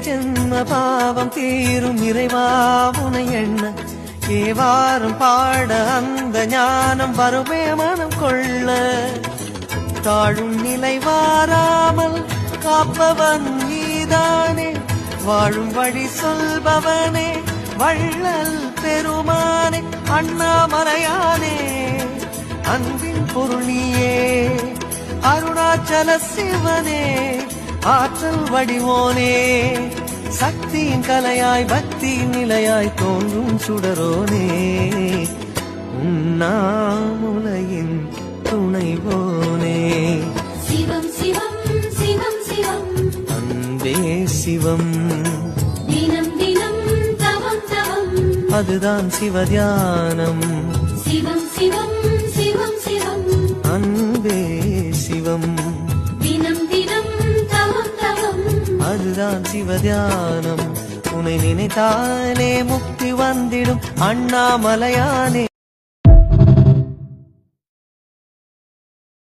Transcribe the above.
ஜென்ம பாவம் தீரும் இறைவா உனை எண்ண ஏவாரும் பாட அந்த ஞானம் வருமே மனம் கொள்ள தாழும் நிலை வாராமல் காப்பவன் நீதானே வாழும் வழி சொல்பவனே வள்ளல் பெருமானே அண்ணாமலையானே அன்பின் பொருள் நீயே அருணாச்சல சிவனே ஆற்றல் வடிவோனே சக்தியின் கலையாய் பக்தியின் நிலையாய் தோன்றும் சுடரோனே உண்ணாமுலையின் துணைவோனே சிவம் சிவம் சிவம் சிவம் அன்பே சிவம் தினம் தினம் தவம் தவம் அதுதான் சிவதியானம் சிவம் சிவம் சிவம் சிவம் அன்பே சிவம் தினம் தினம் தவம் தவம் அதுதான் சிவதியானம் உன்னை நினைத்தாலே முக்தி வந்திடும் அண்ணாமலையானே